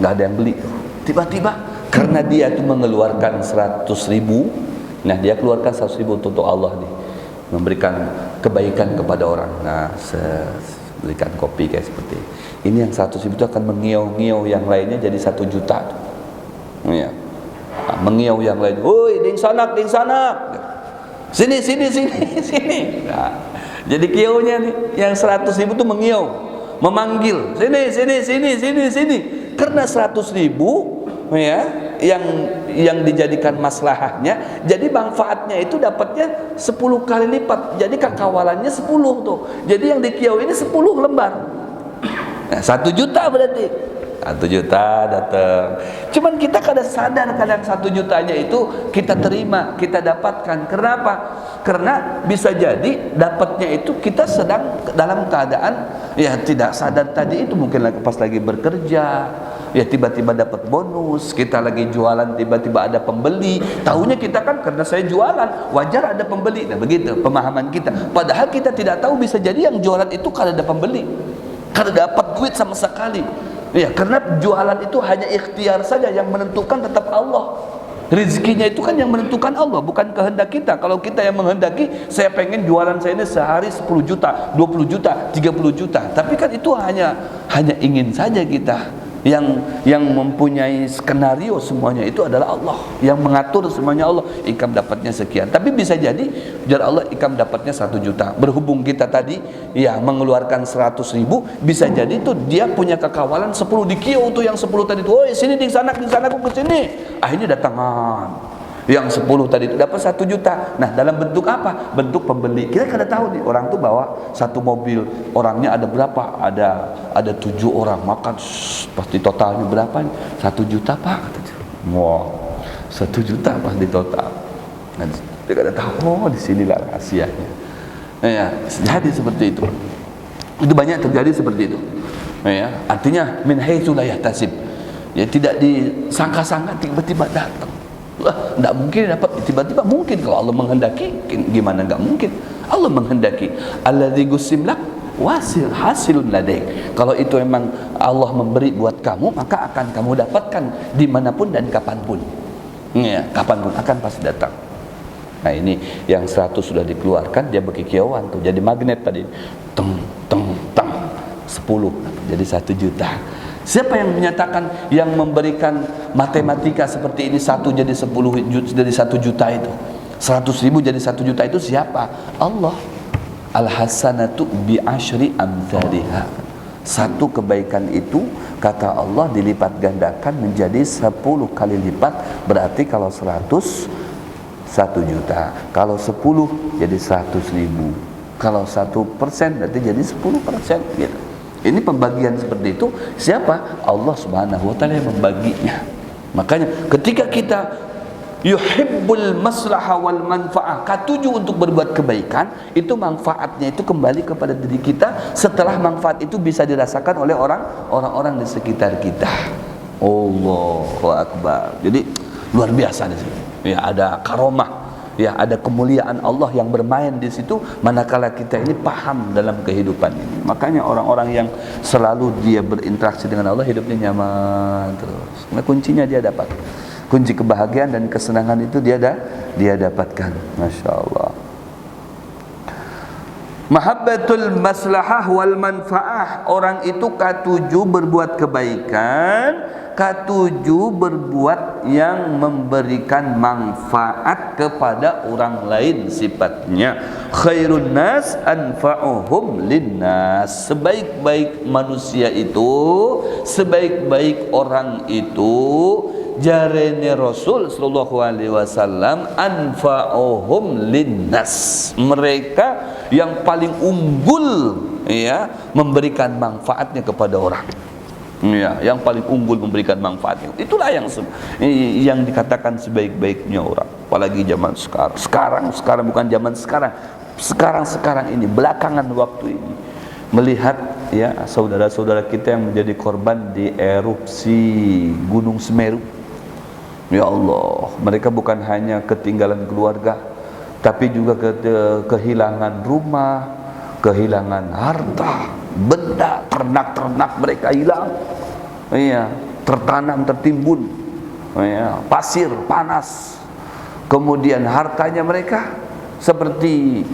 ada yang beli. Tiba-tiba karena dia itu mengeluarkan 100.000, nah dia keluarkan 100.000 untuk Allah nih, memberikan kebaikan kepada orang. Nah, berikan kopi kayak seperti ini. Yang 100.000 itu akan mengiau-ngiau yang lainnya jadi 1 juta. Mengiau yang lain, woi ding sanak, sini. Nah, jadi kiaunya nih, yang 100.000 itu mengiau, memanggil, sini. Karena 100.000 yang dijadikan maslahahnya, jadi manfaatnya itu dapatnya 10 kali lipat. Jadi kakawalannya 10 tuh. Jadi yang dikiau ini 10 lembar. Nah, 1 juta berarti. 1 juta datang. Cuman kita kadang sadar, kadang 1 jutanya itu kita terima, kita dapatkan. Kenapa? Karena bisa jadi dapatnya itu kita sedang dalam keadaan tidak sadar tadi itu, mungkin pas lagi bekerja, tiba-tiba dapat bonus, kita lagi jualan tiba-tiba ada pembeli. Tahunya kita kan karena saya jualan, wajar ada pembeli. Nah, begitu pemahaman kita. Padahal kita tidak tahu bisa jadi yang jualan itu karena ada pembeli, karena dapat duit sama sekali. Karena jualan itu hanya ikhtiar saja, yang menentukan tetap Allah. Rezekinya itu kan yang menentukan Allah, bukan kehendak kita. Kalau kita yang menghendaki, saya pengen jualan saya ini sehari 10 juta, 20 juta, 30 juta. Tapi kan itu hanya ingin saja kita. Yang mempunyai skenario semuanya itu adalah Allah, yang mengatur semuanya Allah. Ikam dapatnya sekian, tapi bisa jadi jar Allah ikam dapatnya 1 juta. Berhubung kita tadi mengeluarkan 100.000, bisa jadi tuh dia punya kekawalan 10 di kieu tuh, yang 10 tadi tuh, sini di sana aku ke sini. Akhirnya datangan yang 10 tadi itu dapat 1 juta. Nah, dalam bentuk apa? Bentuk pembeli. Kita kada tahu nih, orang tuh bawa 1 mobil, orangnya ada berapa? Ada 7 orang makan, pasti totalnya berapa? 1 juta Pak. Wow, 1 juta pasti total. Nah, kita kada tahu. Di sinilah rahasianya. Jadi seperti itu. Itu banyak terjadi seperti itu. Artinya min haitsu la yahtasib. Tidak disangka-sangka tiba-tiba datang. Tidak mungkin dapat, tiba-tiba mungkin. Kalau Allah menghendaki, gimana nggak mungkin? Allah menghendaki. Alladzi gusim lak hasilun ladaik. Kalau itu memang Allah memberi buat kamu, maka akan kamu dapatkan dimanapun dan kapanpun. Kapanpun akan pasti datang. Nah, ini yang 100 sudah dikeluarkan, dia berkikiauan tuh, jadi magnet tadi. Teng 10 jadi 1 juta. Siapa yang menyatakan, yang memberikan matematika seperti ini, 1 jadi 10 jadi 1 juta itu, 100.000 jadi 1 juta itu siapa? Allah. Al-hasanatu bi'ashri amthaliha. 1 kebaikan itu kata Allah dilipat gandakan menjadi 10 kali lipat. Berarti kalau 100 1 juta, kalau 10 jadi 100.000, kalau 1% berarti jadi 10% gitu. Ini pembagian seperti itu. Siapa? Allah Subhanahu wa ta'ala yang membaginya. Makanya ketika kita yuhibbul maslaha wal manfa'ah, katuju untuk berbuat kebaikan, itu manfaatnya itu kembali kepada diri kita. Setelah manfaat itu bisa dirasakan oleh orang-orang di sekitar kita. Allahu Akbar. Jadi luar biasa di sini. Ada karomah. Ada kemuliaan Allah yang bermain di situ manakala kita ini paham dalam kehidupan ini. Makanya orang-orang yang selalu dia berinteraksi dengan Allah, hidupnya nyaman terus. Nah, kuncinya dia dapat. Kunci kebahagiaan dan kesenangan itu dia dapatkan. Masya Allah. Mahabbatul maslahah wal manfaah. Orang itu katuju berbuat kebaikan, katuju berbuat yang memberikan manfaat kepada orang lain sifatnya. Khairun nas anfa'uhum linnas. Sebaik-baik manusia itu, sebaik-baik orang itu, jarene Rasul sallallahu alaihi wasallam, anfa'uhum linnas, mereka yang paling unggul ya memberikan manfaatnya kepada orang. Ya, yang paling unggul memberikan manfaatnya. Itulah yang dikatakan sebaik-baiknya orang. Apalagi zaman sekarang. Sekarang bukan zaman sekarang. Sekarang ini, belakangan waktu ini, melihat ya saudara-saudara kita yang menjadi korban di erupsi Gunung Semeru. Ya Allah, mereka bukan hanya ketinggalan keluarga, tapi juga kehilangan rumah, kehilangan harta, benda, ternak mereka hilang. Iya, tertanam, tertimbun. Iya, pasir, panas. Kemudian hartanya mereka seperti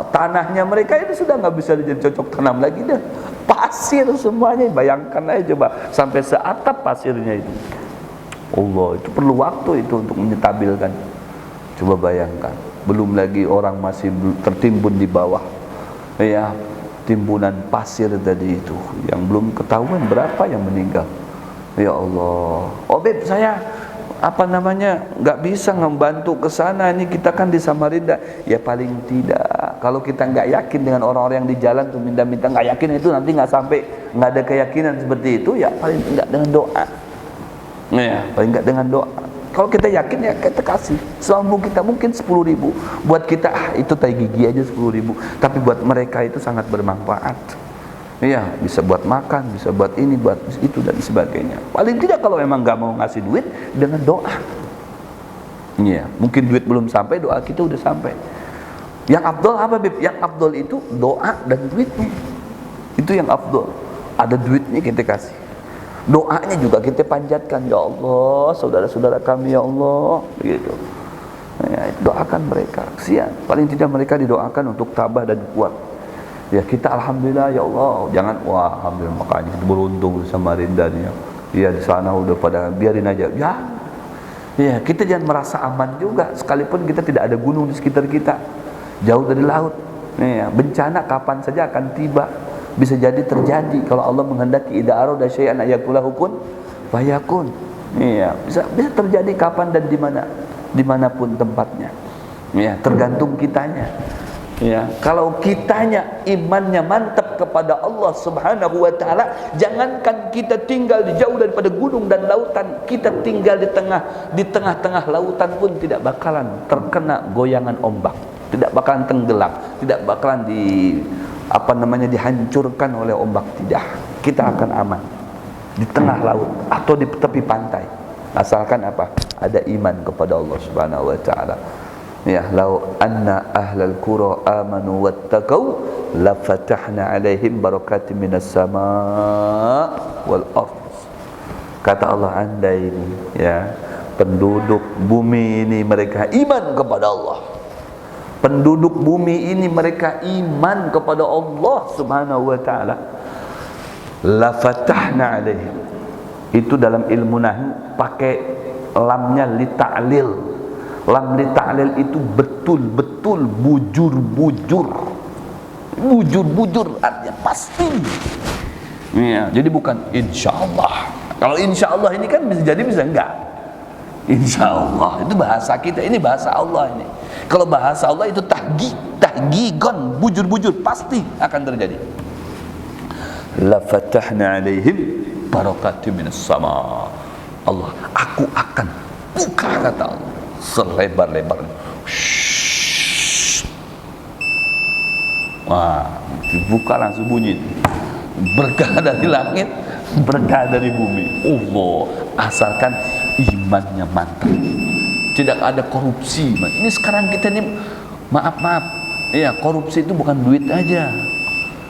tanahnya mereka itu sudah nggak bisa dicocok tanam lagi dah. Pasir semuanya, bayangkan aja coba sampai seatap pasirnya itu. Allah, itu perlu waktu itu untuk menyetabilkan. Coba bayangkan, belum lagi orang masih tertimbun di bawah. Ya, timbunan pasir tadi itu yang belum ketahuan berapa yang meninggal. Ya Allah. Oh Beb, saya nggak bisa membantu ke sana, ini kita kan di Samarinda. Ya paling tidak, kalau kita nggak yakin dengan orang-orang yang di jalan tuh minta-minta, nggak yakin itu nanti nggak sampai, nggak ada keyakinan seperti itu, ya paling tidak dengan doa. Ya, paling nggak dengan doa. Kalau kita yakin ya kita kasih. Semampu kita mungkin 10.000. Buat kita itu tai gigi aja 10.000. Tapi buat mereka itu sangat bermanfaat. Iya, bisa buat makan, bisa buat ini, buat itu dan sebagainya. Paling tidak kalau memang nggak mau ngasih duit, dengan doa. Iya, mungkin duit belum sampai, doa kita udah sampai. Yang afdol apa, Bib? Yang afdol itu doa dan duitnya. Itu yang afdol. Ada duitnya kita kasih. Doanya juga kita panjatkan, ya Allah, saudara-saudara kami, ya Allah, begitu. Ya, doakan mereka. Kesian. Paling tidak mereka didoakan untuk tabah dan kuat. Ya kita alhamdulillah, ya Allah, jangan wah alhamdulillah makanya beruntung sama Samarinda. Ya di sana udah pada biarin aja. Ya kita jangan merasa aman juga, sekalipun kita tidak ada gunung di sekitar kita, jauh dari laut. Ya, bencana kapan saja akan tiba, bisa jadi terjadi kalau Allah menghendaki. Idza arada syai'an ayakulahu kun fayakun. Ya, bisa terjadi kapan dan dimanapun tempatnya. Ya, tergantung kitanya. Ya, kalau kitanya imannya mantap kepada Allah Subhanahu wa taala, jangankan kita tinggal di jauh daripada gunung dan lautan, kita tinggal di tengah-tengah lautan pun tidak bakalan terkena goyangan ombak, tidak bakalan tenggelam, tidak bakalan dihancurkan oleh ombak, tidak. Kita akan aman di tengah laut atau di tepi pantai, asalkan ada iman kepada Allah Subhanahu wa taala. Ya, lau anna ahlal qura amanu wattaqau la fatahna alaihim barakatim minas sama wal ardh. Kata Allah, andai ini ya penduduk bumi ini mereka iman kepada Allah. Penduduk bumi ini mereka iman kepada Allah Subhanahu wa taala. La fatahna alaihim. Itu dalam ilmu nahwu pakai lamnya li ta'lil. Lam li ta'lil itu betul-betul bujur-bujur artinya pasti. Ya, jadi bukan insyaallah. Kalau insyaallah ini kan bisa jadi bisa enggak. Insyaallah itu bahasa kita, ini bahasa Allah ini. Kalau bahasa Allah itu tahqiqan, bujur-bujur pasti akan terjadi. La fatahna alaihim barakatim minas sama. Allah, aku akan buka, kata Allah, selebar-lebarnya. Wah, dibuka langsung bunyi. Berkah dari langit, berkah dari bumi. Allah, asalkan imannya mantap. Tidak ada korupsi. Ini sekarang kita ini maaf. Ya, korupsi itu bukan duit aja.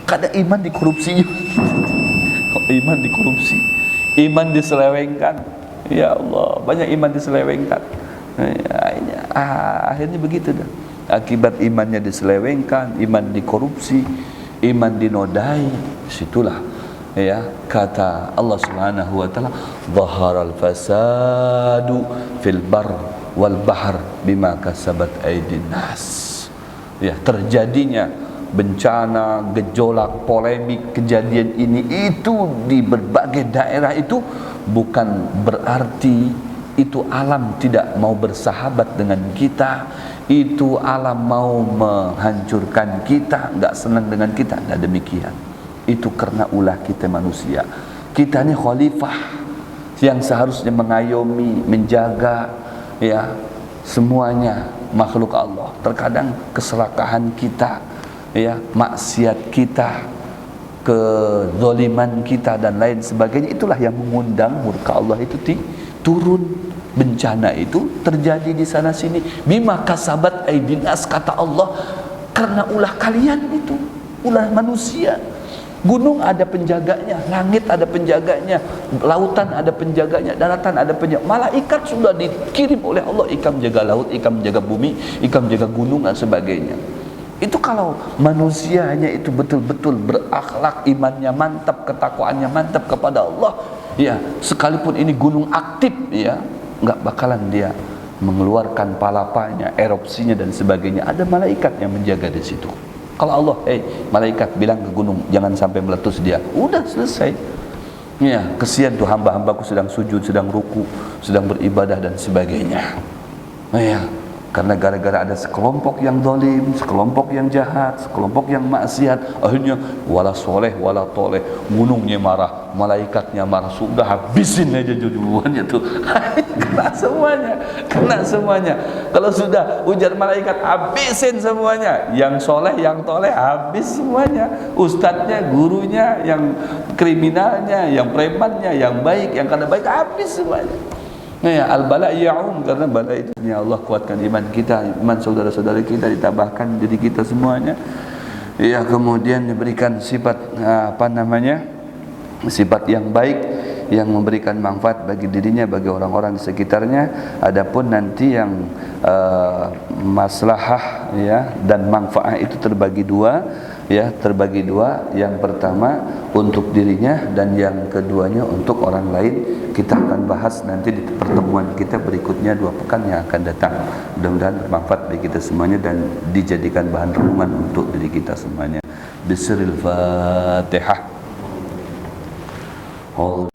Kadang iman dikorupsi. Iman dikorupsi. Iman diselewengkan. Ya Allah, banyak iman diselewengkan. Ya, ini, akhirnya begitu dah. akibat imannya diselewengkan, iman dikorupsi, iman dinodai. Situlah ya kata Allah Subhanahu wa taala, "Dhaharal fasadu fil bar wal bahr bima kasabat aydin nas." Ya, terjadinya bencana, gejolak, polemik, kejadian ini itu di berbagai daerah itu bukan berarti itu alam tidak mau bersahabat dengan kita, itu alam mau menghancurkan kita, enggak senang dengan kita. Enggak demikian. Itu karena ulah kita manusia. Kita ini khalifah yang seharusnya mengayomi, menjaga ya semuanya makhluk Allah. Terkadang keserakahan kita ya, maksiat kita, kezaliman kita dan lain sebagainya, itulah yang mengundang murka Allah itu turun. Bencana itu terjadi di sana sini, bima kasabat aydin nas, kata Allah, karena ulah kalian itu, ulah manusia. Gunung ada penjaganya, langit ada penjaganya, lautan ada penjaganya, daratan ada penjaga. Malaikat sudah dikirim oleh Allah, ikan menjaga laut, ikan menjaga bumi, ikan menjaga gunung dan sebagainya. Itu kalau manusianya itu betul-betul berakhlak, imannya mantap, ketakwaannya mantap kepada Allah, ya, sekalipun ini gunung aktif, ya, enggak bakalan dia mengeluarkan palapanya, erupsinya dan sebagainya. Ada malaikat yang menjaga di situ. Kalau Allah, malaikat bilang ke gunung jangan sampai meletus dia, udah selesai. Ya, kesian tuh hamba-hambaku sedang sujud, sedang ruku, sedang beribadah dan sebagainya. Ya, karena gara-gara ada sekelompok yang zalim, sekelompok yang jahat, sekelompok yang maksiat, akhirnya wala soleh wala toleh, gunungnya marah, malaikatnya marah, sudah habisin aja duluannya tuh. kena semuanya. Kalau sudah ujar malaikat, habisin semuanya. Yang soleh, yang toleh, habis semuanya. Ustadznya, gurunya, yang kriminalnya, yang premannya, yang baik, yang kada baik, habis semuanya. Ya, al-bala ya'um, karena bala itu ya Allah kuatkan iman kita, iman saudara-saudara kita, ditambahkan diri kita semuanya. Ya, kemudian diberikan sifat sifat yang baik yang memberikan manfaat bagi dirinya, bagi orang-orang di sekitarnya. Adapun nanti yang maslahah ya dan manfaat itu terbagi dua. Ya, terbagi dua. Yang pertama untuk dirinya dan yang keduanya untuk orang lain. Kita akan bahas nanti di pertemuan kita berikutnya 2 pekan yang akan datang. Mudah-mudahan bermanfaat bagi kita semuanya dan dijadikan bahan renungan untuk diri kita semuanya. Bismillahirrahmanirrahim.